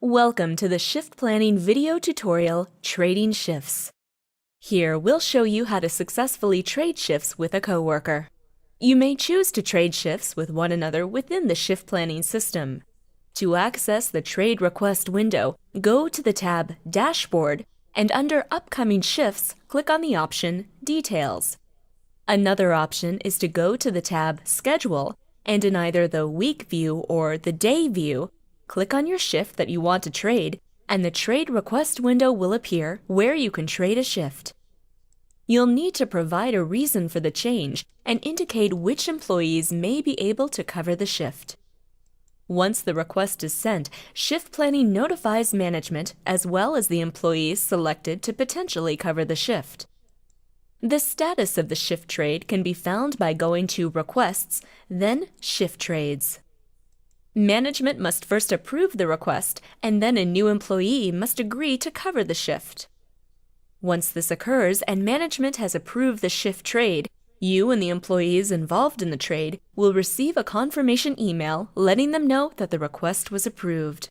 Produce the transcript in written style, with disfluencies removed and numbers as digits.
Welcome to the Shift Planning video tutorial, Trading Shifts. Here, we'll show you how to successfully trade shifts with a coworker. You may choose to trade shifts with one another within the shift planning system. To access the trade request window, go to the tab Dashboard and under Upcoming Shifts, click on the option Details. Another option is to go to the tab Schedule and in either the Week View or the Day View, click on your shift that you want to trade, and the Trade Request window will appear where you can trade a shift. You'll need to provide a reason for the change and indicate which employees may be able to cover the shift. Once the request is sent, Shift Planning notifies management as well as the employees selected to potentially cover the shift. The status of the shift trade can be found by going to Requests, then Shift Trades. Management must first approve the request, and then a new employee must agree to cover the shift. Once this occurs and management has approved the shift trade, you and the employees involved in the trade will receive a confirmation email letting them know that the request was approved.